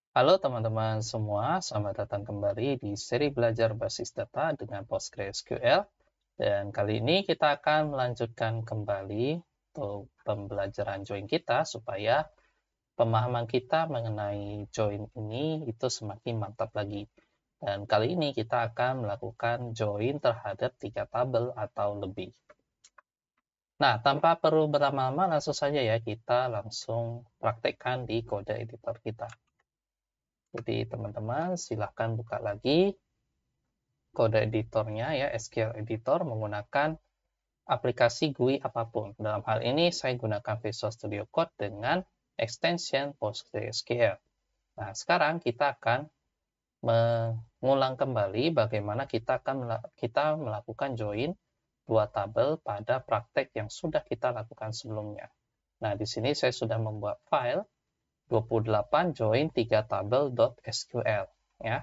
Halo teman-teman semua, selamat datang kembali di seri belajar basis data dengan PostgreSQL. Dan kali ini kita akan melanjutkan kembali untuk pembelajaran join kita supaya pemahaman kita mengenai join ini itu semakin mantap lagi. Dan kali ini kita akan melakukan join terhadap 3 tabel atau lebih. Nah, tanpa perlu berlama-lama, langsung saja ya kita langsung praktekkan di kode editor kita. Jadi teman-teman silahkan buka lagi kode editornya ya, SQL editor menggunakan aplikasi GUI apapun. Dalam hal ini saya gunakan Visual Studio Code dengan extension PostgreSQL. Nah, sekarang kita akan mengulang kembali bagaimana kita melakukan join dua tabel pada praktek yang sudah kita lakukan sebelumnya. Nah, di sini saya sudah membuat file 28 join 3 tabel.sql ya.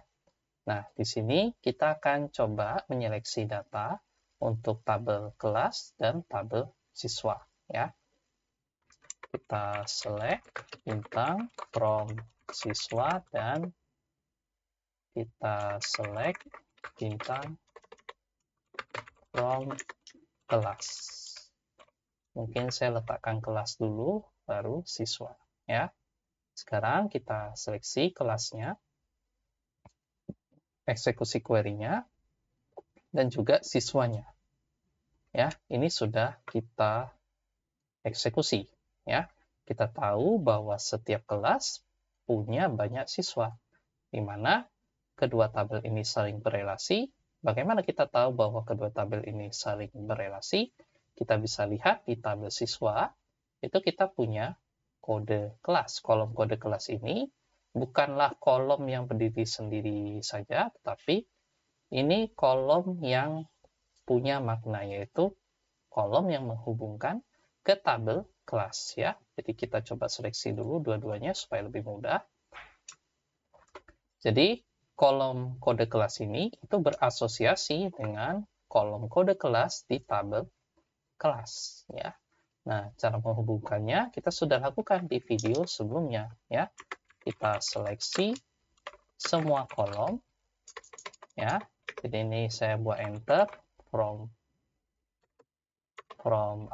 Nah, di sini kita akan coba menyeleksi data untuk tabel kelas dan tabel siswa ya. Kita select bintang from siswa dan kita select bintang from kelas. Mungkin saya letakkan kelas dulu baru siswa ya. Sekarang kita seleksi kelasnya, eksekusi query-nya, dan juga siswanya. Ya, ini sudah kita eksekusi. Ya, kita tahu bahwa setiap kelas punya banyak siswa, di mana kedua tabel ini saling berelasi. Bagaimana kita tahu bahwa kedua tabel ini saling berelasi? Kita bisa lihat di tabel siswa, itu kita punya kode kelas. Kolom kode kelas ini bukanlah kolom yang berdiri sendiri saja, tetapi ini kolom yang punya makna, yaitu kolom yang menghubungkan ke tabel kelas ya. Jadi kita coba seleksi dulu dua-duanya supaya lebih mudah. Jadi kolom kode kelas ini itu berasosiasi dengan kolom kode kelas di tabel kelas ya. Nah, cara menghubungkannya kita sudah lakukan di video sebelumnya ya. Kita seleksi semua kolom ya. Jadi ini saya buat enter from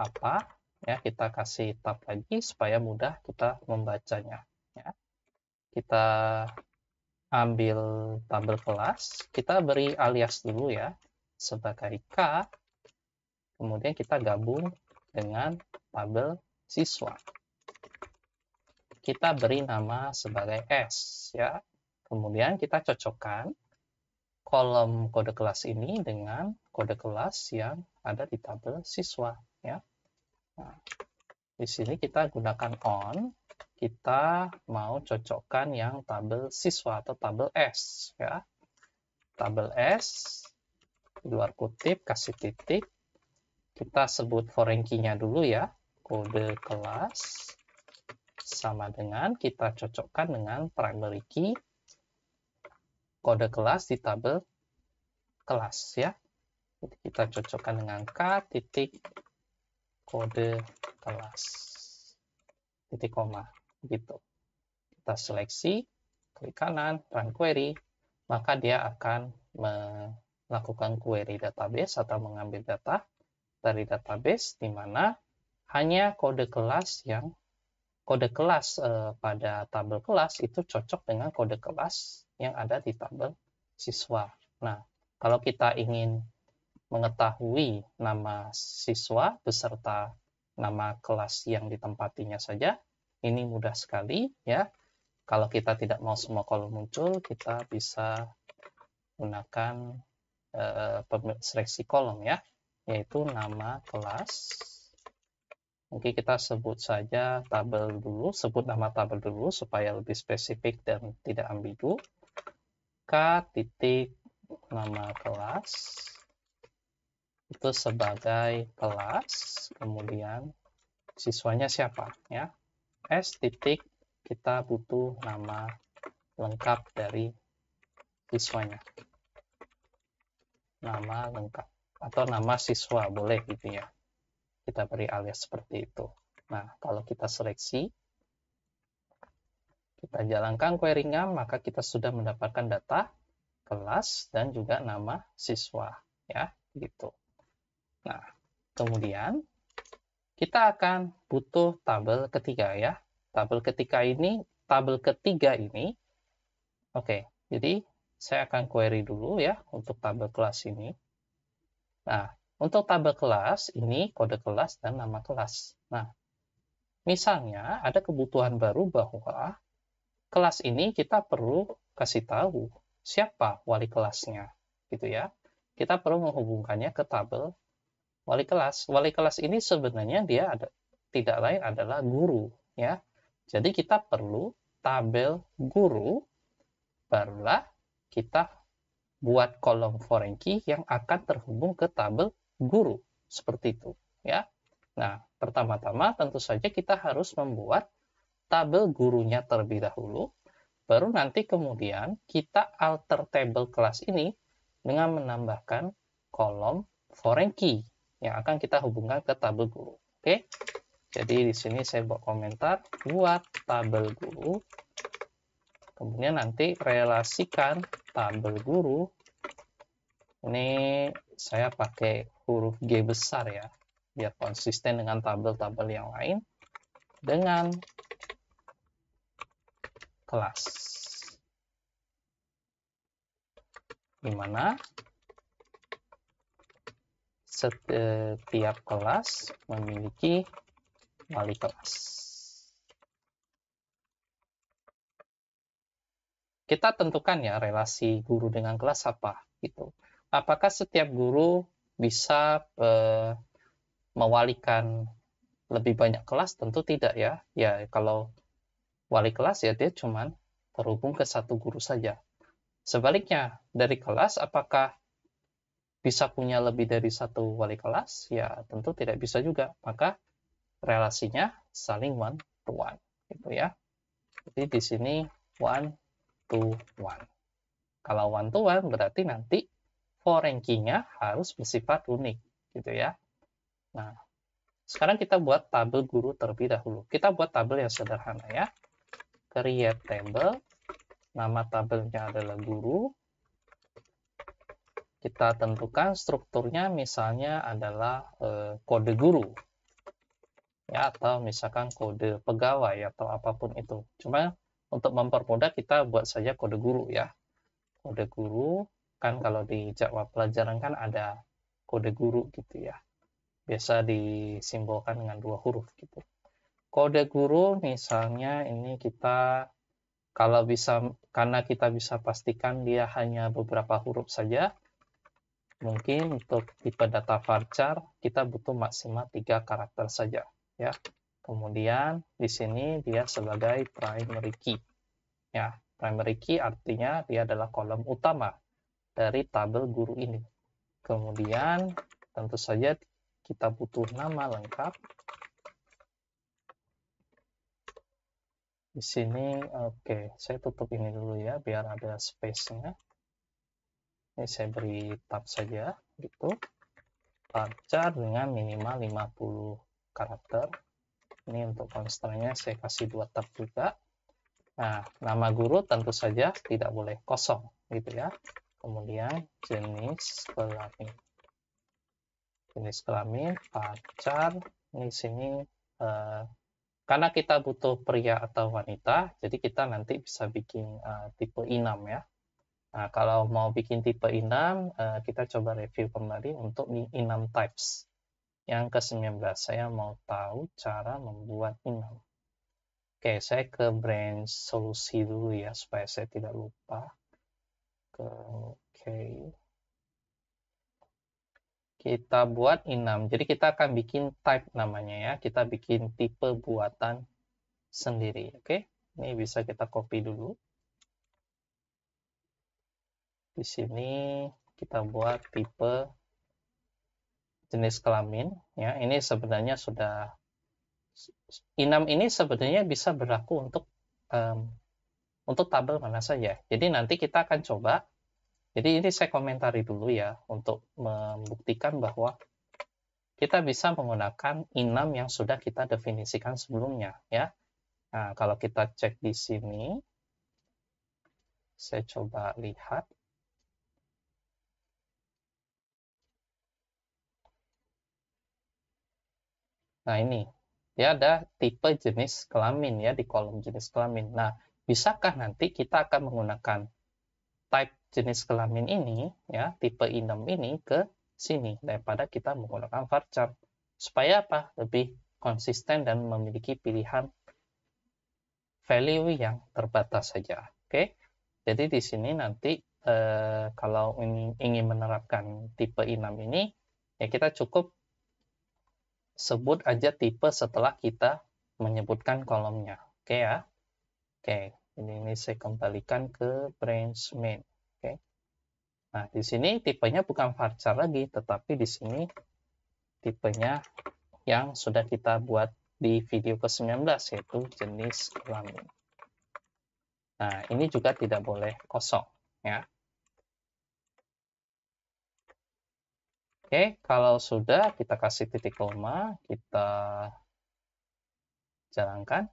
apa ya, kita kasih tab lagi supaya mudah kita membacanya ya. Kita ambil tabel kelas, kita beri alias dulu ya sebagai K, kemudian kita gabung dengan tabel siswa, kita beri nama sebagai S ya. Kemudian kita cocokkan kolom kode kelas ini dengan kode kelas yang ada di tabel siswa ya. Nah, di sini kita gunakan on, kita mau cocokkan yang tabel siswa atau tabel S ya. Tabel S, di luar kutip kasih titik, kita sebut foreign key-nya dulu ya, kode kelas sama dengan kita cocokkan dengan primary key kode kelas di tabel kelas ya. Jadi kita cocokkan dengan K titik kode kelas titik koma gitu. Kita seleksi, klik kanan, run query, maka dia akan melakukan query database atau mengambil data dari database di mana hanya kode kelas pada tabel kelas itu cocok dengan kode kelas yang ada di tabel siswa. Nah, kalau kita ingin mengetahui nama siswa beserta nama kelas yang ditempatinya saja, ini mudah sekali ya. Kalau kita tidak mau semua kolom muncul, kita bisa gunakan seleksi kolom ya, yaitu nama kelas. Mungkin kita sebut saja tabel dulu, sebut nama tabel dulu supaya lebih spesifik dan tidak ambigu. K titik nama kelas itu sebagai kelas, kemudian siswanya siapa ya. S titik kita butuh nama lengkap dari siswanya, nama lengkap atau nama siswa boleh gitu ya, kita beri alias seperti itu. Nah, kalau kita seleksi, kita jalankan query-nya, maka kita sudah mendapatkan data kelas dan juga nama siswa, ya, gitu. Nah, kemudian kita akan butuh tabel ketiga, ya. Tabel ketiga ini, oke, jadi saya akan query dulu ya untuk tabel kelas ini. Nah, untuk tabel kelas ini kode kelas dan nama kelas. Nah, misalnya ada kebutuhan baru bahwa kelas ini kita perlu kasih tahu siapa wali kelasnya, gitu ya. Kita perlu menghubungkannya ke tabel wali kelas. Wali kelas ini sebenarnya dia tidak lain adalah guru, ya. Jadi kita perlu tabel guru, barulah kita buat kolom foreign key yang akan terhubung ke tabel guru, seperti itu, ya. Nah, pertama-tama tentu saja kita harus membuat tabel gurunya terlebih dahulu, baru nanti kemudian kita alter tabel kelas ini dengan menambahkan kolom foreign key yang akan kita hubungkan ke tabel guru. Oke, jadi di sini saya buat komentar, buat tabel guru, kemudian nanti relasikan tabel guru, ini saya pakai huruf G besar ya, biar konsisten dengan tabel-tabel yang lain, dengan kelas, dimana setiap kelas memiliki wali kelas. Kita tentukan ya relasi guru dengan kelas apa gitu. Apakah setiap guru bisa mewalikan lebih banyak kelas? Tentu tidak ya. Ya kalau wali kelas ya dia cuman terhubung ke satu guru saja. Sebaliknya dari kelas apakah bisa punya lebih dari satu wali kelas? Ya tentu tidak bisa juga. Maka relasinya saling one to one gitu ya. Jadi di sini one to one. Kalau one to one berarti nanti foreign key-nya harus bersifat unik gitu ya. Nah, sekarang kita buat tabel guru terlebih dahulu. Kita buat tabel yang sederhana ya. Create table, nama tabelnya adalah guru. Kita tentukan strukturnya misalnya adalah kode guru. Ya, atau misalkan kode pegawai atau apapun itu. Cuma untuk mempermudah kita buat saja kode guru ya. Kode guru kan kalau di jadwal pelajaran kan ada kode guru gitu ya. Biasa disimbolkan dengan 2 huruf gitu. Kode guru misalnya ini kita kalau bisa, karena kita bisa pastikan dia hanya beberapa huruf saja, mungkin untuk tipe data varchar kita butuh maksimal 3 karakter saja ya. Kemudian di sini dia sebagai primary key. Ya, primary key artinya dia adalah kolom utama dari tabel guru ini. Kemudian tentu saja kita butuh nama lengkap. Di sini oke, saya tutup ini dulu ya biar ada space-nya. Ini saya beri tab saja gitu. Varchar dengan minimal 50 karakter. Ini untuk konstrannya saya kasih 2 tab juga. Nah, nama guru tentu saja tidak boleh kosong gitu ya. Kemudian jenis kelamin. Jenis kelamin, varchar, ini sini karena kita butuh pria atau wanita, jadi kita nanti bisa bikin tipe enum ya. Nah, kalau mau bikin tipe enum, kita coba review kembali untuk enum types. Yang ke-19, saya mau tahu cara membuat enum. Oke, saya ke branch solusi dulu ya, supaya saya tidak lupa. Oke. Kita buat enum. Jadi kita akan bikin type namanya ya. Kita bikin tipe buatan sendiri. Oke. Ini bisa kita copy dulu. Di sini kita buat tipe jenis kelamin ya. Ini sebenarnya sudah enum ini sebenarnya bisa berlaku untuk tabel mana saja. Jadi nanti kita akan coba. Jadi ini saya komentari dulu ya untuk membuktikan bahwa kita bisa menggunakan enum yang sudah kita definisikan sebelumnya ya. Nah, kalau kita cek di sini, saya coba lihat. Nah, ini. Dia ada tipe jenis kelamin ya, di kolom jenis kelamin. Nah, bisakah nanti kita akan menggunakan type jenis kelamin ini, ya, tipe item ini ke sini, daripada kita menggunakan varchar. Supaya apa? Lebih konsisten dan memiliki pilihan value yang terbatas saja. Oke? Jadi di sini nanti kalau ingin menerapkan tipe enum ini, ya kita cukup sebut aja tipe setelah kita menyebutkan kolomnya. Oke ya? Oke, ini saya kembalikan ke branch main. Oke. Nah, di sini tipenya bukan varchar lagi, tetapi di sini tipenya yang sudah kita buat di video ke-19, yaitu jenis kelamin. Nah, ini juga tidak boleh kosong, ya. Oke, kalau sudah kita kasih titik koma, kita jalankan.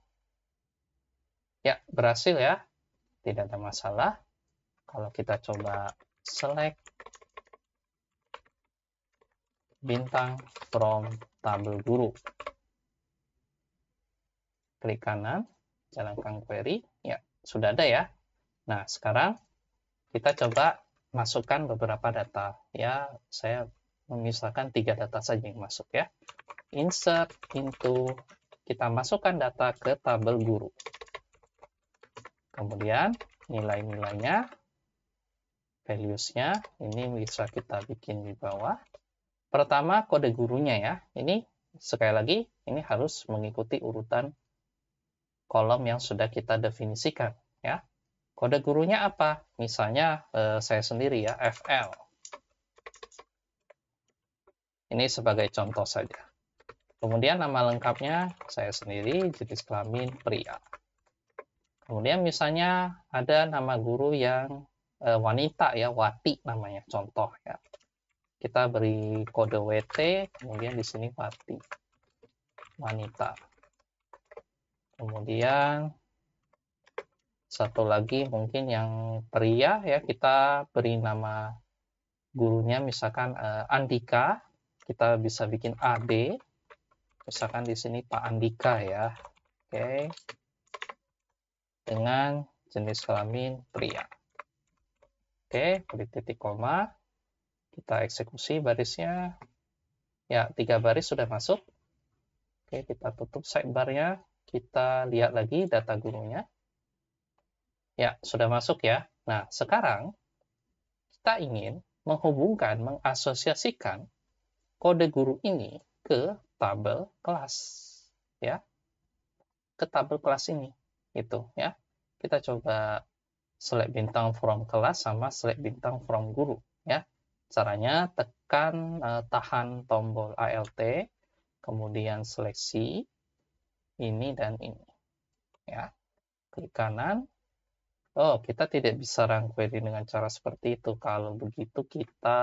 Ya, berhasil ya. Tidak ada masalah. Kalau kita coba select bintang from tabel guru. Klik kanan, jalankan query. Ya, sudah ada ya. Nah, sekarang kita coba masukkan beberapa data. Ya, saya memisahkan 3 data saja yang masuk ya. Insert into, kita masukkan data ke tabel guru. Kemudian nilai-nilainya, values-nya, ini bisa kita bikin di bawah. Pertama, kode gurunya ya. Ini sekali lagi, ini harus mengikuti urutan kolom yang sudah kita definisikan ya. Kode gurunya apa? Misalnya saya sendiri ya, FL. Ini sebagai contoh saja. Kemudian nama lengkapnya saya sendiri, jenis kelamin pria. Kemudian misalnya ada nama guru yang wanita ya, Wati namanya, contoh ya. Kita beri kode WT, kemudian di sini Wati, wanita. Kemudian satu lagi mungkin yang pria ya, kita beri nama gurunya misalkan Andika. Kita bisa bikin AD, misalkan di sini Pak Andika ya. Oke. Dengan jenis kelamin pria. Oke, beri titik koma. Kita eksekusi barisnya. Ya, 3 baris sudah masuk. Oke, kita tutup sidebar-nya. Kita lihat lagi data gurunya. Ya, sudah masuk ya. Nah, sekarang kita ingin menghubungkan, mengasosiasikan kode guru ini ke tabel kelas. Ya, ke tabel kelas ini. Itu ya. Kita coba select bintang from kelas sama select bintang from guru. Ya. Caranya tekan tahan tombol Alt, kemudian seleksi ini dan ini. Ya, klik kanan. Oh, kita tidak bisa run query dengan cara seperti itu. Kalau begitu kita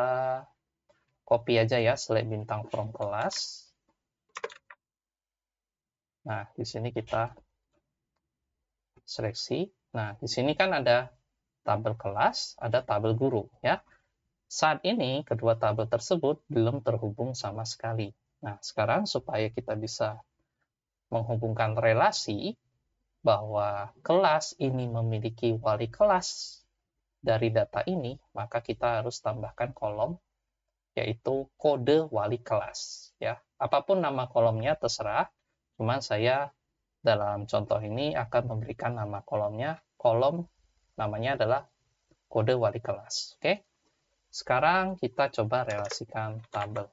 copy aja ya, select bintang from kelas. Nah, di sini kita seleksi. Nah, di sini kan ada tabel kelas, ada tabel guru ya. Saat ini kedua tabel tersebut belum terhubung sama sekali. Nah, sekarang supaya kita bisa menghubungkan relasi bahwa kelas ini memiliki wali kelas dari data ini, maka kita harus tambahkan kolom yaitu kode wali kelas ya. Apapun nama kolomnya terserah, cuman saya dalam contoh ini akan memberikan nama kolomnya, kolom namanya adalah kode wali kelas. Oke. Sekarang kita coba relasikan tabel.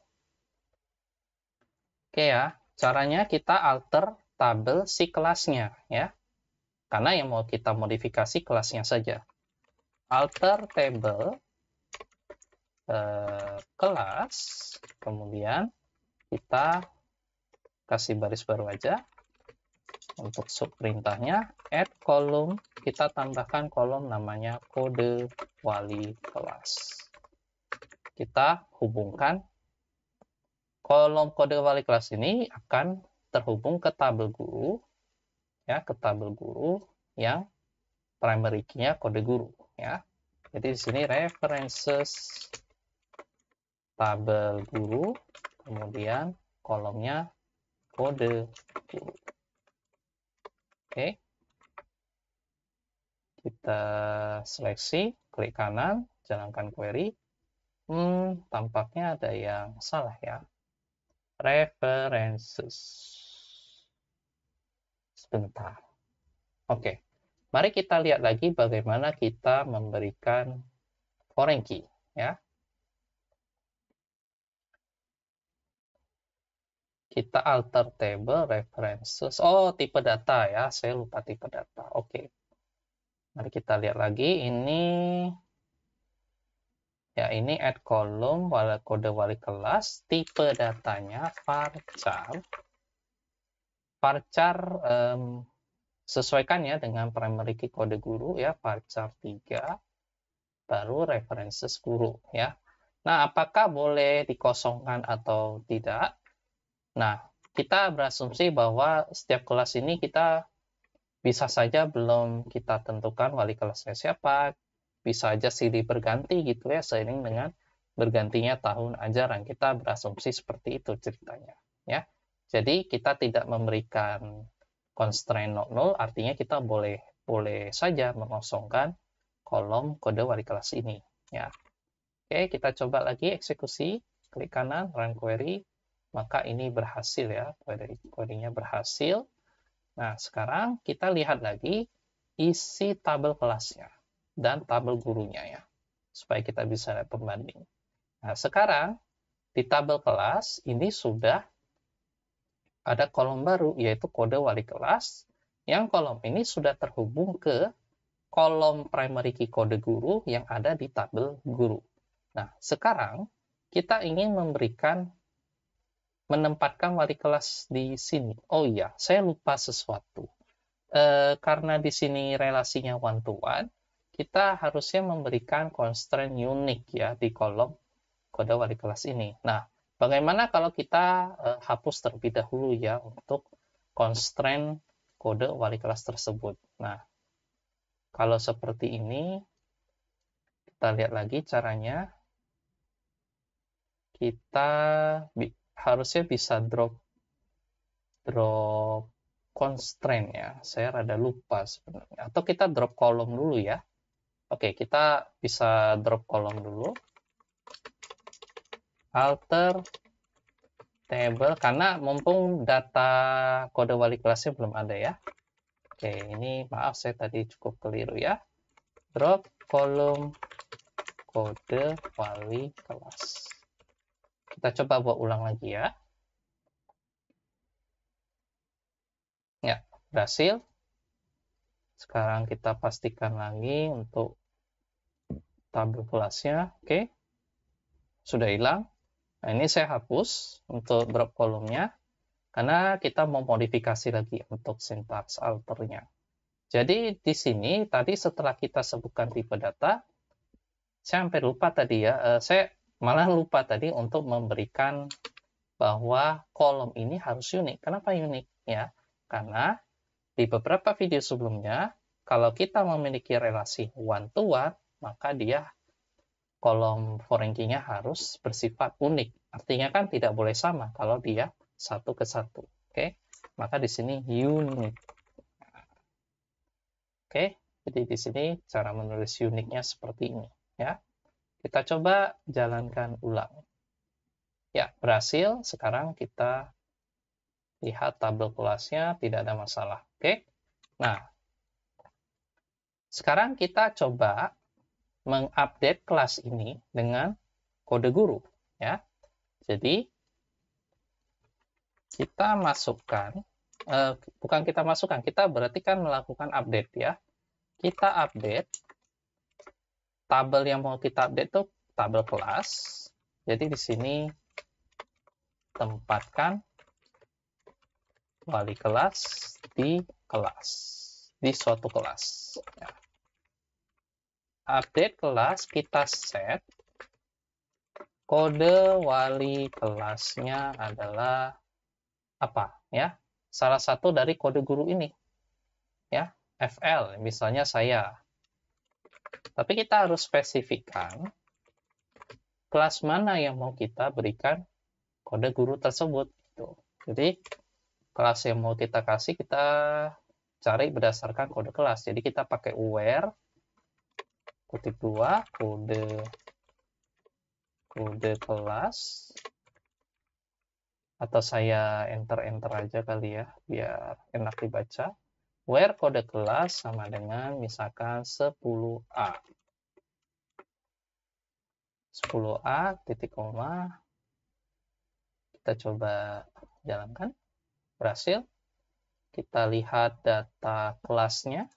Oke ya, caranya kita alter tabel si kelasnya ya. Karena yang mau kita modifikasi kelasnya saja. Alter table kelas, kemudian kita kasih baris baru aja. Untuk subperintahnya, add kolom, kita tambahkan kolom namanya kode wali kelas. Kita hubungkan kolom kode wali kelas ini akan terhubung ke tabel guru ya ke tabel guru yang primary key-nya kode guru ya. Jadi di sini references tabel guru, kemudian kolomnya kode guru. Oke. Kita seleksi, klik kanan, jalankan query. Tampaknya ada yang salah ya. References. Sebentar. Oke. Mari kita lihat lagi bagaimana kita memberikan foreign key ya. Kita alter table references. Oh, tipe data ya. Saya lupa tipe data. Oke. Mari kita lihat lagi. Ini ya, ini add column kode wali kelas. Tipe datanya varchar. Varchar sesuaikan ya dengan primary key kode guru ya, varchar 3, baru references guru ya. Nah, apakah boleh dikosongkan atau tidak? Nah, kita berasumsi bahwa setiap kelas ini kita bisa saja belum kita tentukan wali kelasnya siapa, bisa aja silih berganti gitu ya, seiring dengan bergantinya tahun ajaran. Kita berasumsi seperti itu ceritanya ya. Jadi kita tidak memberikan constraint not null, artinya kita boleh saja mengosongkan kolom kode wali kelas ini ya. Oke, kita coba lagi eksekusi, klik kanan, run query, maka ini berhasil ya, query-nya berhasil. Nah, sekarang kita lihat lagi isi tabel kelasnya dan tabel gurunya ya, supaya kita bisa lihat pembanding. Nah, sekarang di tabel kelas ini sudah ada kolom baru, yaitu kode wali kelas, yang kolom ini sudah terhubung ke kolom primary key kode guru yang ada di tabel guru. Nah, sekarang kita ingin menempatkan wali kelas di sini. Oh iya, saya lupa sesuatu. Karena di sini relasinya one-to-one, kita harusnya memberikan constraint unik ya di kolom kode wali kelas ini. Nah, bagaimana kalau kita hapus terlebih dahulu ya untuk constraint kode wali kelas tersebut. Nah, kalau seperti ini, kita lihat lagi caranya. Kita harusnya bisa drop constraint ya. Saya rada lupa sebenarnya. Atau kita drop kolom dulu ya. Oke, kita bisa drop kolom dulu. Alter table, karena mumpung data kode wali kelasnya belum ada ya. Oke, ini maaf saya tadi cukup keliru ya. Drop kolom kode wali kelas. Kita coba buat ulang lagi ya. Ya, berhasil. Sekarang kita pastikan lagi untuk tabel kelasnya. Oke, sudah hilang. Nah, ini saya hapus untuk drop kolomnya, karena kita mau modifikasi lagi untuk sintaks alternya. Jadi di sini tadi setelah kita sebutkan tipe data, saya hampir lupa tadi ya, saya malah lupa tadi untuk memberikan bahwa kolom ini harus unik. Kenapa unik ya? Karena di beberapa video sebelumnya, kalau kita memiliki relasi one-to-one, maka dia kolom foreign key-nya harus bersifat unik. Artinya kan tidak boleh sama kalau dia satu ke satu. Oke, maka di sini unique. Oke, jadi di sini cara menulis uniknya seperti ini ya. Kita coba jalankan ulang. Ya, berhasil. Sekarang kita lihat tabel kelasnya, tidak ada masalah. Oke. Nah, sekarang kita coba mengupdate kelas ini dengan kode guru ya. Jadi kita masukkan, bukan kita masukkan, kita berarti kan melakukan update ya. Kita update tabel yang mau kita update itu tabel kelas. Jadi di sini tempatkan wali kelas di kelas, di suatu kelas ya. Update kelas, kita set kode wali kelasnya adalah apa ya? Salah satu dari kode guru ini. ya, FL, misalnya saya. Tapi kita harus spesifikkan kelas mana yang mau kita berikan kode guru tersebut. Gitu. Jadi, kelas yang mau kita kasih, kita cari berdasarkan kode kelas. Jadi, kita pakai where, kutip 2, kode kelas, atau saya enter aja kali ya, biar enak dibaca. Where kode kelas sama dengan misalkan 10A. 10A, titik koma. Kita coba jalankan. Berhasil. Kita lihat data kelasnya.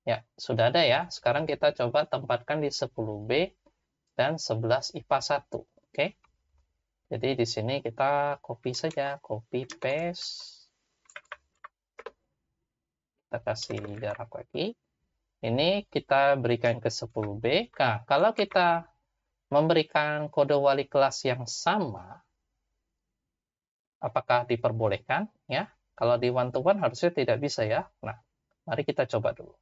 Ya, sudah ada ya. Sekarang kita coba tempatkan di 10B dan 11 IPA 1. Oke. Jadi di sini kita copy saja, copy paste. Kita kasih jarak lagi. Ini kita berikan ke 10B. Nah, kalau kita memberikan kode wali kelas yang sama, apakah diperbolehkan? Ya, kalau di one-to-one harusnya tidak bisa ya. Nah, mari kita coba dulu.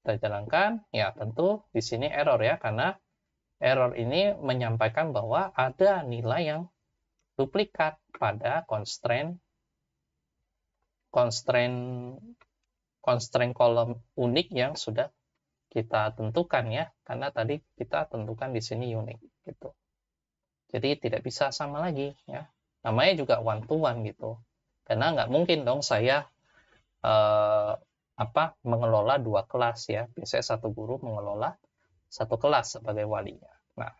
Kita jalankan. Ya, tentu di sini error ya, karena error ini menyampaikan bahwa ada nilai yang duplikat pada constraint kolom unik yang sudah kita tentukan ya, karena tadi kita tentukan di sini unik gitu. Jadi tidak bisa sama lagi ya. Namanya juga one to one gitu. Karena nggak mungkin dong saya mengelola dua kelas ya. Biasanya satu guru mengelola satu kelas sebagai walinya. Nah,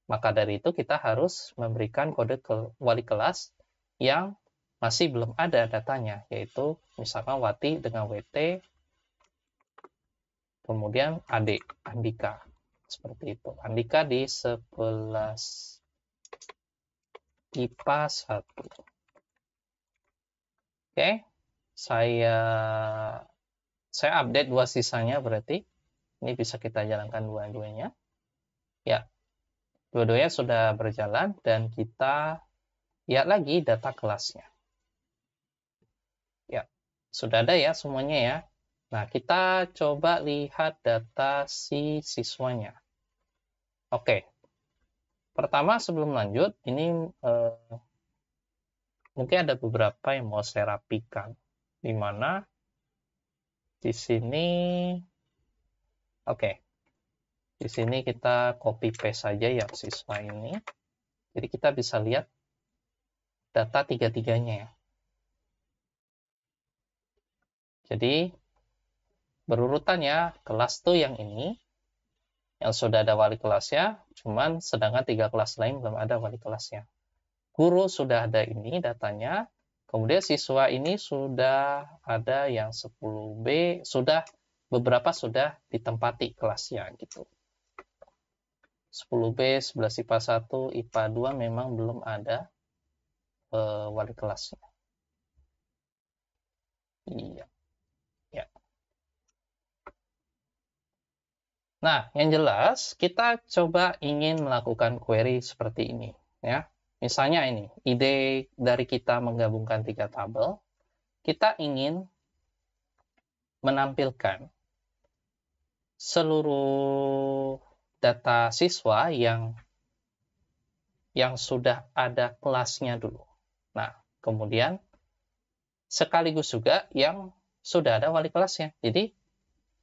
maka dari itu kita harus memberikan kode ke wali kelas yang masih belum ada datanya, yaitu misalkan Wati dengan WT, kemudian adik, Andika. Seperti itu. Andika di 11 IPA 1. Oke, saya update dua sisanya berarti. Ini bisa kita jalankan dua-duanya. Ya, dua-duanya sudah berjalan dan kita lihat lagi data kelasnya. Ya, sudah ada ya semuanya ya. Nah, kita coba lihat data si siswanya. Oke. Pertama, sebelum lanjut, ini mungkin ada beberapa yang mau saya rapikan. Di mana di sini, oke. Di sini kita copy paste saja yang siswa ini. Jadi kita bisa lihat data tiga-tiganya ya. Jadi berurutan ya, kelas tuh yang ini, yang sudah ada wali kelasnya, cuman sedangkan 3 kelas lain belum ada wali kelasnya. Guru sudah ada ini datanya, kemudian siswa ini sudah ada yang 10B, beberapa sudah ditempati kelasnya gitu. 10B, 11 IPA 1, IPA 2 memang belum ada wali kelasnya. Iya. Ya. Nah, yang jelas kita coba ingin melakukan query seperti ini ya. Misalnya ini, ide dari kita menggabungkan 3 tabel, kita ingin menampilkan seluruh data siswa yang sudah ada kelasnya dulu. Nah, kemudian sekaligus juga yang sudah ada wali kelasnya. Jadi,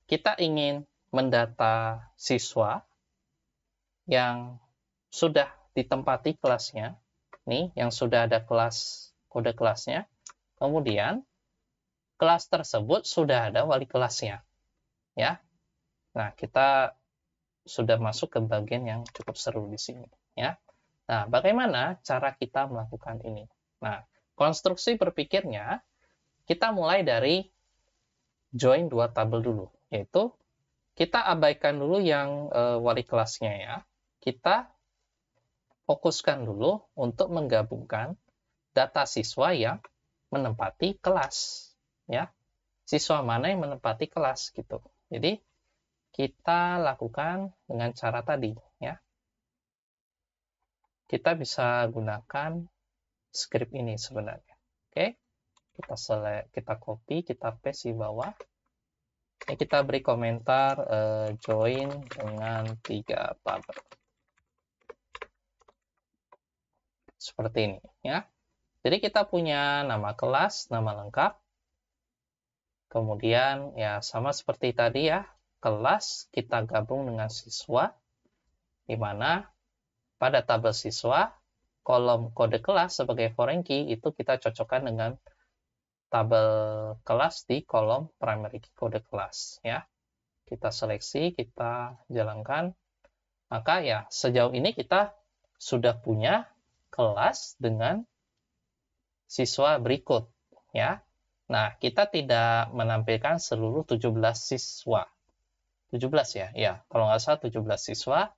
kita ingin mendata siswa yang sudah ditempati kelasnya, nih, yang sudah ada kode kelasnya, kemudian kelas tersebut sudah ada wali kelasnya. Ya. Nah, kita sudah masuk ke bagian yang cukup seru di sini. Ya. Nah, bagaimana cara kita melakukan ini? Nah, konstruksi berpikirnya, kita mulai dari join 2 tabel dulu, yaitu kita abaikan dulu yang wali kelasnya ya. Kita fokuskan dulu untuk menggabungkan data siswa yang menempati kelas. Ya, siswa mana yang menempati kelas gitu. Jadi, kita lakukan dengan cara tadi ya. Kita bisa gunakan script ini sebenarnya. Oke. kita copy, kita paste di bawah. Ini kita beri komentar join dengan 3 tabel. Seperti ini ya. Jadi kita punya nama kelas, nama lengkap. Kemudian ya sama seperti tadi ya, kelas kita gabung dengan siswa, di mana pada tabel siswa, kolom kode kelas sebagai foreign key itu kita cocokkan dengan tabel kelas di kolom primary key kode kelas ya. Kita seleksi, kita jalankan. Maka ya sejauh ini kita sudah punya kelas dengan siswa berikut ya. Nah, kita tidak menampilkan seluruh 17 siswa. 17 ya? Ya, kalau nggak salah 17 siswa.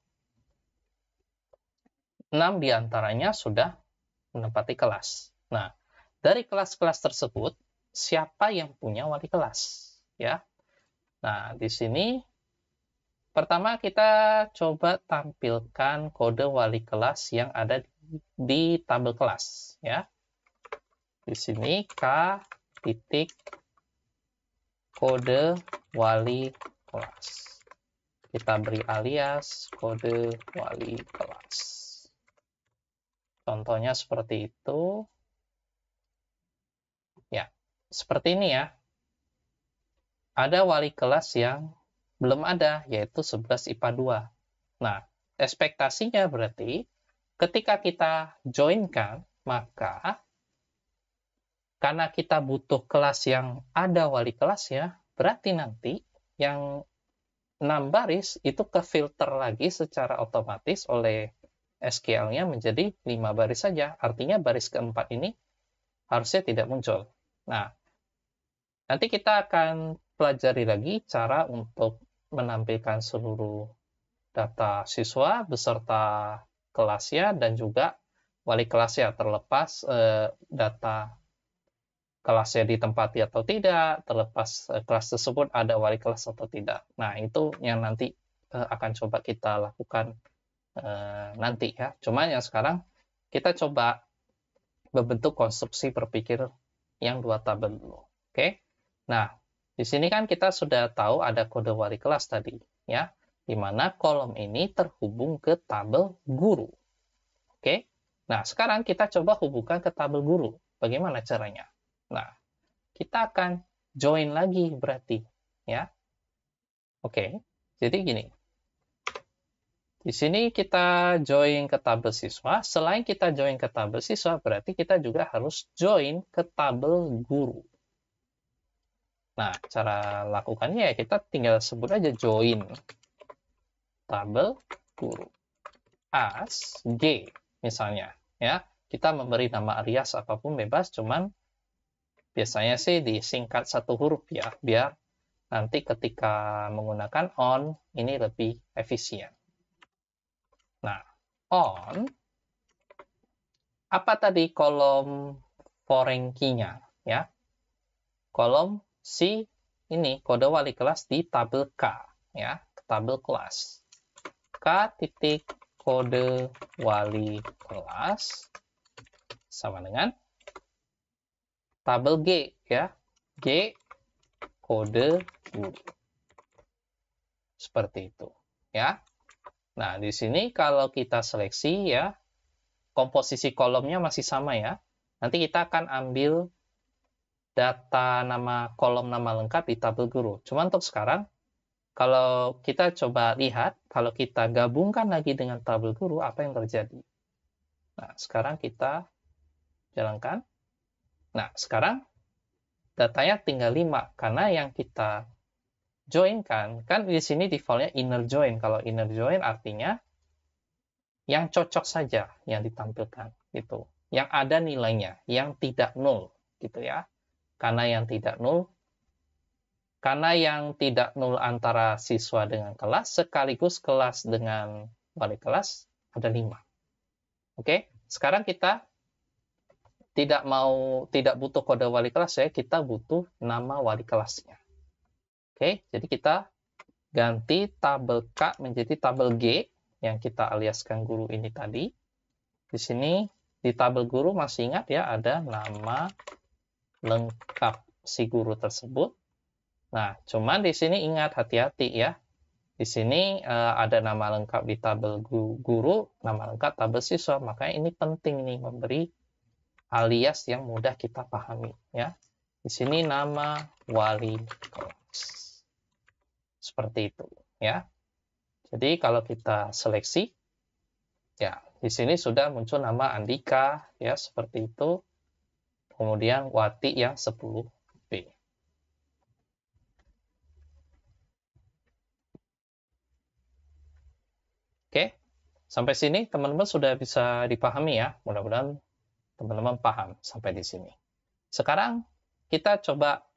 6 diantaranya sudah menempati kelas. Nah, dari kelas-kelas tersebut, siapa yang punya wali kelas? Ya. Nah, di sini pertama kita coba tampilkan kode wali kelas yang ada di tabel kelas ya. Di sini K titik kode wali kelas. Kita beri alias kode wali kelas. Contohnya seperti itu. Ya, seperti ini ya. Ada wali kelas yang belum ada, yaitu 11 IPA 2. Nah, ekspektasinya berarti ketika kita joinkan, maka karena kita butuh kelas yang ada wali kelas ya, berarti nanti yang 6 baris itu ke-filter lagi secara otomatis oleh SQL-nya menjadi 5 baris saja. Artinya baris keempat ini harusnya tidak muncul. Nah, nanti kita akan pelajari lagi cara untuk menampilkan seluruh data siswa beserta kelasnya dan juga wali kelasnya, terlepas data kelasnya ditempati atau tidak, terlepas kelas tersebut ada wali kelas atau tidak. Nah, itu yang nanti akan coba kita lakukan nanti ya. Cuma yang sekarang kita coba membentuk konstruksi berpikir yang 2 tabel dulu. Oke. Nah, di sini kan kita sudah tahu ada kode wali kelas tadi ya, di mana kolom ini terhubung ke tabel guru. Oke. Nah, sekarang kita coba hubungkan ke tabel guru. Bagaimana caranya? Nah, kita akan join lagi berarti, ya. Oke, jadi gini. Di sini kita join ke tabel siswa. Selain kita join ke tabel siswa, berarti kita juga harus join ke tabel guru. Nah, cara lakukannya ya kita tinggal sebut aja join tabel guru as G misalnya, ya. Kita memberi nama alias apapun bebas, cuman biasanya sih disingkat 1 huruf ya, biar nanti ketika menggunakan on, ini lebih efisien. Nah, on, apa tadi kolom foreign key-nya? Ya? Kolom si ini, kode wali kelas di tabel K, ya, tabel kelas. K titik kode wali kelas sama dengan tabel G, ya. G kode guru. Seperti itu, ya. Nah, di sini kalau kita seleksi ya, komposisi kolomnya masih sama ya. Nanti kita akan ambil data nama kolom nama lengkap di tabel guru. Cuma untuk sekarang, kalau kita coba lihat, kalau kita gabungkan lagi dengan tabel guru, apa yang terjadi? Nah, sekarang kita jalankan. Nah, sekarang datanya tinggal 5, karena yang kita join kan di sini default-nya inner join. Kalau inner join artinya yang cocok saja yang ditampilkan, gitu. Yang ada nilainya, yang tidak nol, gitu ya. Karena yang tidak nol antara siswa dengan kelas, sekaligus kelas dengan wali kelas, ada 5. Oke, sekarang kita tidak butuh kode wali kelas ya, kita butuh nama wali kelasnya. Oke, jadi kita ganti tabel K menjadi tabel G yang kita aliaskan guru ini tadi. Di sini di tabel guru masih ingat ya, ada nama lengkap si guru tersebut. Nah, cuman di sini ingat, hati-hati ya. Di sini ada nama lengkap di tabel guru, nama lengkap tabel siswa. Makanya ini penting nih, memberi alias yang mudah kita pahami ya. Di sini nama wali kelas. Seperti itu ya. Jadi kalau kita seleksi ya, di sini sudah muncul nama Andika ya, seperti itu. Kemudian Wati yang 10B. Oke, sampai sini teman-teman sudah bisa dipahami ya. Mudah-mudahan teman-teman paham sampai di sini. Sekarang kita coba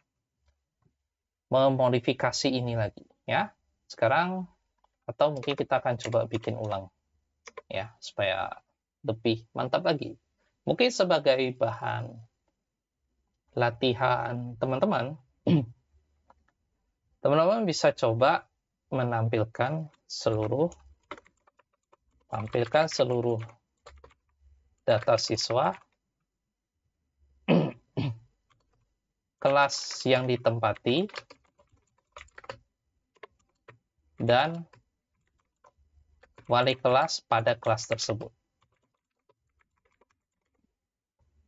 memodifikasi ini lagi ya. Sekarang atau mungkin kita akan coba bikin ulang ya, supaya lebih mantap lagi. Mungkin sebagai bahan latihan teman-teman, teman-teman bisa coba menampilkan seluruh data siswa, kelas yang ditempati, dan wali kelas pada kelas tersebut.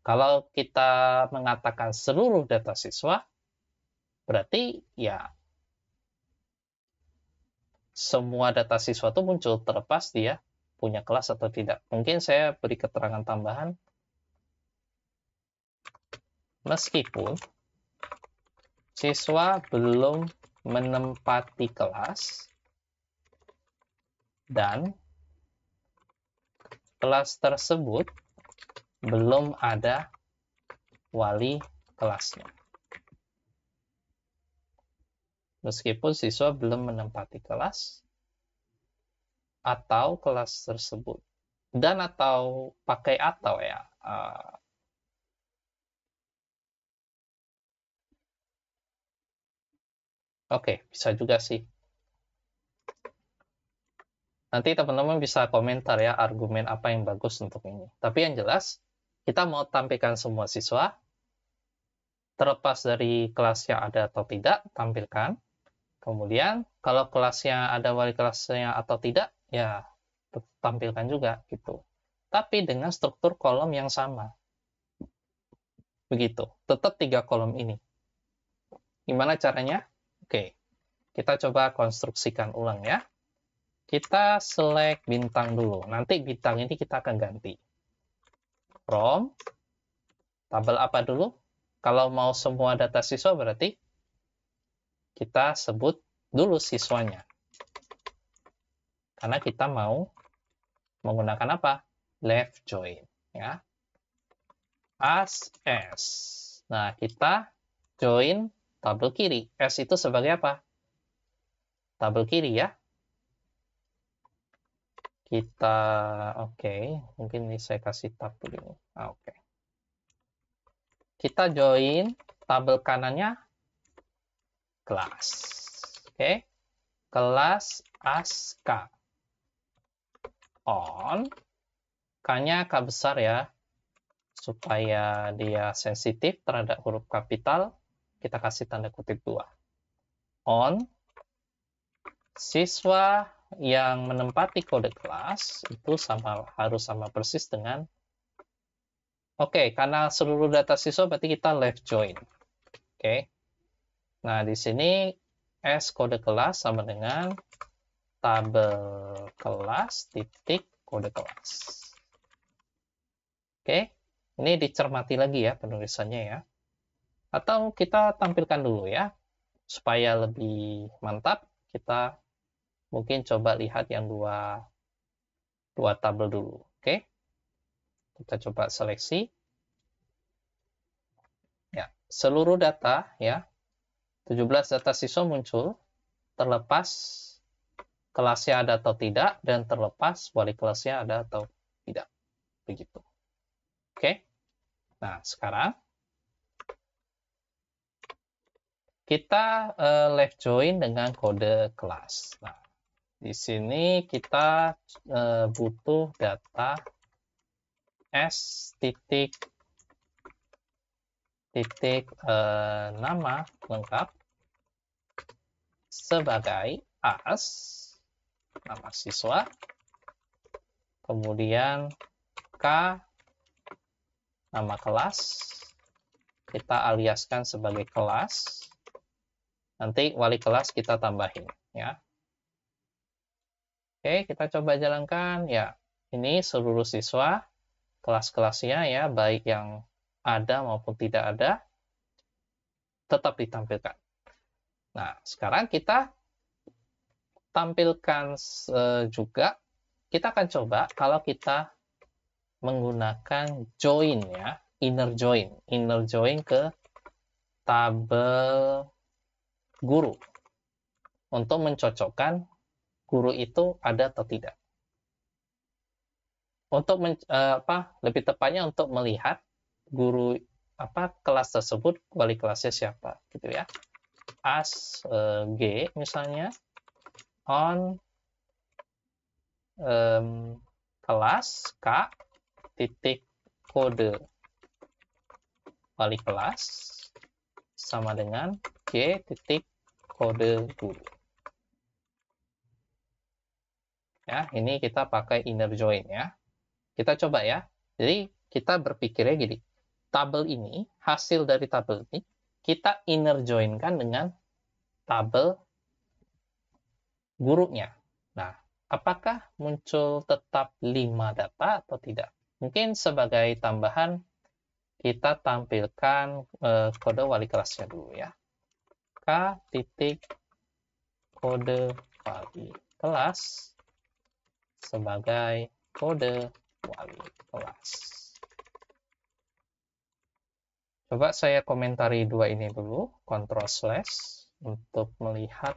Kalau kita mengatakan seluruh data siswa, berarti ya semua data siswa itu muncul terlepas dia punya kelas atau tidak. Mungkin saya beri keterangan tambahan. Meskipun siswa belum menempati kelas dan kelas tersebut belum ada wali kelasnya. Meskipun siswa belum menempati kelas atau kelas tersebut, dan atau pakai atau ya. Oke, bisa juga sih. Nanti teman-teman bisa komentar ya argumen apa yang bagus untuk ini. Tapi yang jelas, kita mau tampilkan semua siswa, terlepas dari kelasnya ada atau tidak, tampilkan. Kemudian, kalau kelasnya ada wali kelasnya atau tidak, ya tampilkan juga gitu. Tapi dengan struktur kolom yang sama. Begitu, tetap 3 kolom ini. Gimana caranya? Oke, kita coba konstruksikan ulang ya. Kita select bintang dulu. Nanti bintang ini kita akan ganti. From, tabel apa dulu? Kalau mau semua data siswa berarti kita sebut dulu siswanya. Karena kita mau menggunakan apa? Left join. Ya. As S. Nah, kita join tabel kiri. S itu sebagai apa? Tabel kiri ya. Kita, oke, mungkin ini saya kasih tab dulu. Oke. Kita join tabel kanannya kelas. Oke. Kelas ASK. On. K-nya K besar ya. Supaya dia sensitif terhadap huruf kapital, kita kasih tanda kutip 2. On. Siswa yang menempati kode kelas itu harus sama persis dengan karena seluruh data siswa berarti kita left join. Nah, di sini S kode kelas sama dengan tabel kelas titik kode kelas. Ini dicermati lagi ya penulisannya ya. Atau kita tampilkan dulu ya, supaya lebih mantap. Kita mungkin coba lihat yang dua tabel dulu. Kita coba seleksi. Ya, seluruh data ya, 17 data siswa muncul, terlepas kelasnya ada atau tidak, dan terlepas wali kelasnya ada atau tidak. Begitu. Nah, sekarang kita left join dengan kode kelas. Nah, di sini kita butuh data S titik titik nama lengkap sebagai as, nama siswa, kemudian K, nama kelas, kita aliaskan sebagai kelas, nanti wali kelas kita tambahin, ya. Oke, kita coba jalankan, ya. Ini seluruh siswa, kelas-kelasnya, ya, baik yang ada maupun tidak ada, tetap ditampilkan. Nah, sekarang kita tampilkan juga, kita akan coba kalau kita menggunakan join, ya, inner join ke tabel guru untuk mencocokkan guru itu ada atau tidak. Untuk lebih tepatnya untuk melihat guru kelas tersebut wali kelasnya siapa, gitu ya. As G misalnya on kelas K titik kode wali kelas sama dengan G titik kode guru. Ya, ini kita pakai inner join, ya. Kita coba, ya. Jadi kita berpikirnya gini, tabel ini, hasil dari tabel ini kita inner join-kan dengan tabel gurunya. Nah, apakah muncul tetap 5 data atau tidak? Mungkin sebagai tambahan kita tampilkan kode wali kelasnya dulu, ya. K titik kode wali kelas sebagai kode wali kelas. Coba saya komentari dua ini dulu, Ctrl slash untuk melihat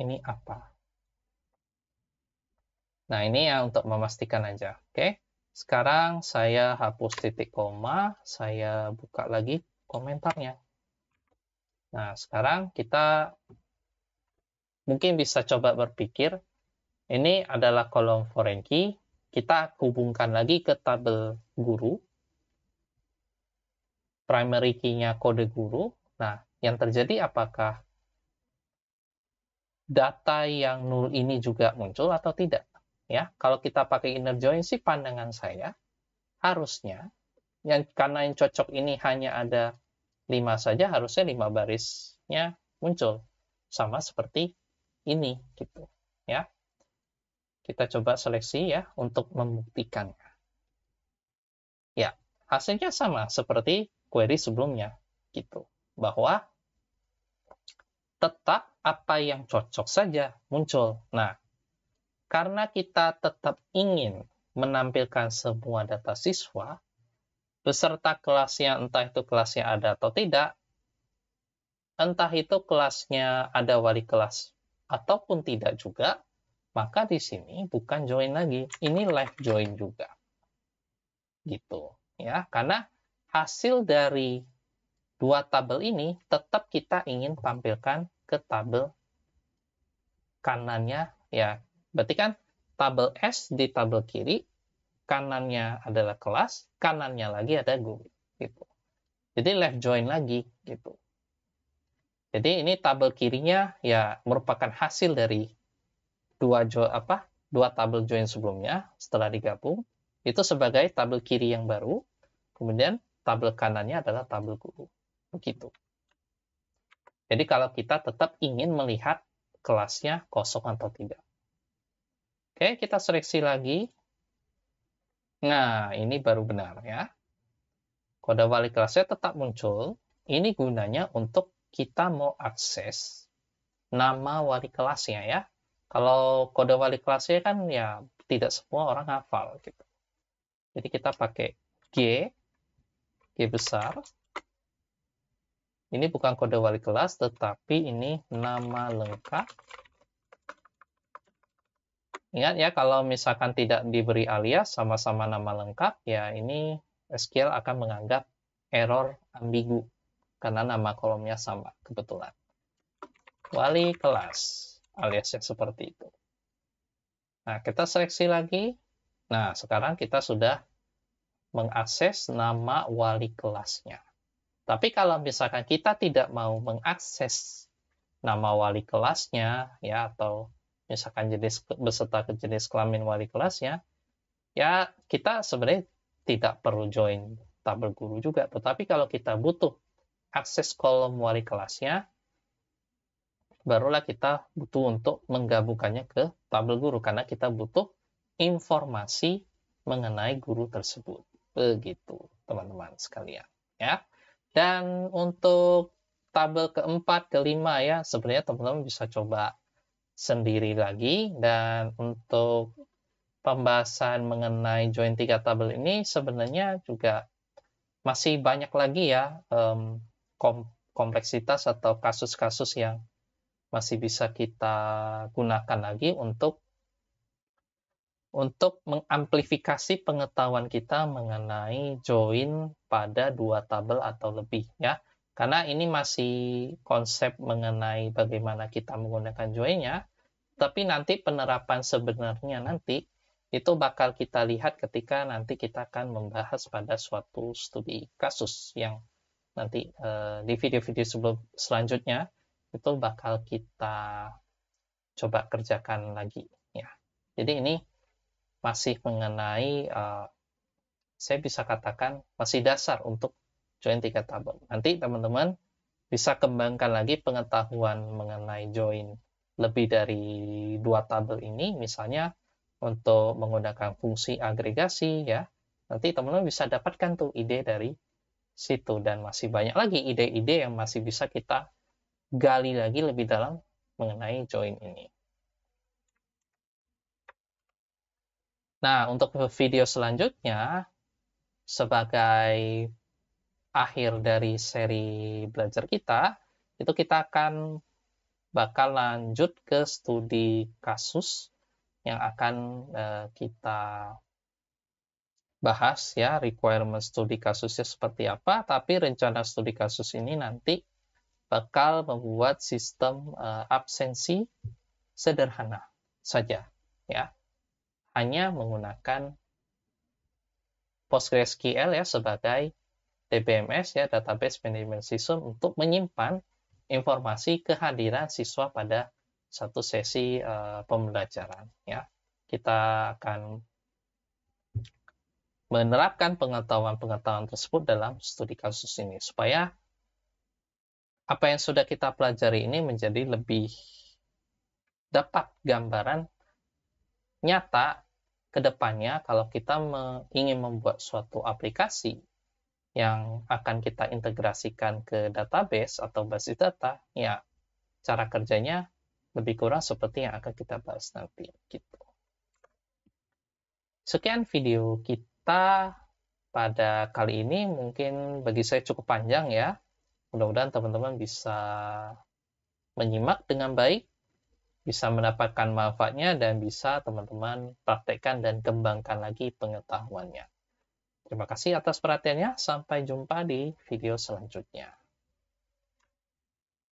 ini apa. Nah, ini ya untuk memastikan aja. Oke. Sekarang saya hapus titik koma, saya buka lagi komentarnya. Nah, sekarang kita mungkin bisa coba berpikir, ini adalah kolom foreign key, kita hubungkan lagi ke tabel guru, primary key-nya kode guru. Nah, yang terjadi apakah data yang null ini juga muncul atau tidak? Ya, kalau kita pakai inner join sih pandangan saya harusnya karena yang cocok ini hanya ada 5 saja, harusnya 5 barisnya muncul sama seperti ini gitu, ya. Kita coba seleksi, ya, untuk membuktikannya. Ya, hasilnya sama seperti query sebelumnya gitu, bahwa tetap apa yang cocok saja muncul. Nah, karena kita tetap ingin menampilkan semua data siswa, beserta kelasnya, entah itu kelasnya ada atau tidak, entah itu kelasnya ada wali kelas ataupun tidak juga, maka di sini bukan join lagi, ini left join juga. Gitu, ya. Karena hasil dari dua tabel ini tetap kita ingin tampilkan ke tabel kanannya, ya. Berarti kan tabel S di tabel kiri, kanannya adalah kelas, kanannya lagi ada guru, gitu. Jadi left join lagi, gitu. Jadi ini tabel kirinya ya merupakan hasil dari dua tabel join sebelumnya setelah digabung, itu sebagai tabel kiri yang baru, kemudian tabel kanannya adalah tabel guru. Begitu. Jadi kalau kita tetap ingin melihat kelasnya kosong atau tidak. Oke, kita seleksi lagi. Nah, ini baru benar, ya. Kode wali kelasnya tetap muncul. Ini gunanya untuk kita mau akses nama wali kelasnya, ya. Kalau kode wali kelasnya kan ya tidak semua orang hafal gitu. Jadi kita pakai G besar. Ini bukan kode wali kelas, tetapi ini nama lengkap. Ingat ya, kalau misalkan tidak diberi alias sama-sama nama lengkap, ya ini SQL akan menganggap error ambigu karena nama kolomnya sama kebetulan. Wali kelas, aliasnya seperti itu. Nah, kita seleksi lagi. Nah, sekarang kita sudah mengakses nama wali kelasnya. Tapi kalau misalkan kita tidak mau mengakses nama wali kelasnya, ya, atau misalkan beserta jenis kelamin wali kelasnya, ya kita sebenarnya tidak perlu join tabel guru juga. Tetapi kalau kita butuh akses kolom wali kelasnya, barulah kita butuh untuk menggabungkannya ke tabel guru, karena kita butuh informasi mengenai guru tersebut. Begitu, teman-teman sekalian. Ya. Dan untuk tabel keempat, kelima ya, sebenarnya teman-teman bisa coba sendiri lagi. Dan untuk pembahasan mengenai join 3 tabel ini sebenarnya juga masih banyak lagi ya kompleksitas atau kasus-kasus yang masih bisa kita gunakan lagi untuk mengamplifikasi pengetahuan kita mengenai join pada 2 tabel atau lebih ya. Karena ini masih konsep mengenai bagaimana kita menggunakan join-nya, tapi nanti penerapan sebenarnya nanti itu bakal kita lihat ketika nanti kita akan membahas pada suatu studi kasus yang nanti di video-video selanjutnya itu bakal kita coba kerjakan lagi ya. Jadi ini masih mengenai saya bisa katakan masih dasar untuk join 3 tabel. Nanti teman-teman bisa kembangkan lagi pengetahuan mengenai join lebih dari 2 tabel ini, misalnya untuk menggunakan fungsi agregasi ya. Nanti teman-teman bisa dapatkan tuh ide dari situ, dan masih banyak lagi ide-ide yang masih bisa kita gali lagi lebih dalam mengenai join ini. Nah, untuk video selanjutnya, sebagai akhir dari seri belajar kita, itu kita akan bakal lanjut ke studi kasus yang akan kita bahas ya, requirement studi kasusnya seperti apa, tapi rencana studi kasus ini nanti bakal membuat sistem absensi sederhana saja ya. Hanya menggunakan PostgreSQL ya sebagai DBMS ya, Database Management System, untuk menyimpan informasi kehadiran siswa pada satu sesi pembelajaran ya. Kita akan menerapkan pengetahuan-pengetahuan tersebut dalam studi kasus ini supaya apa yang sudah kita pelajari ini menjadi lebih dapat gambaran nyata ke depannya kalau kita ingin membuat suatu aplikasi yang akan kita integrasikan ke database atau basis data, ya cara kerjanya lebih kurang seperti yang akan kita bahas nanti. Gitu. Sekian video kita pada kali ini, mungkin bagi saya cukup panjang ya. Mudah-mudahan teman-teman bisa menyimak dengan baik, bisa mendapatkan manfaatnya, dan bisa teman-teman praktekkan dan kembangkan lagi pengetahuannya. Terima kasih atas perhatiannya. Sampai jumpa di video selanjutnya.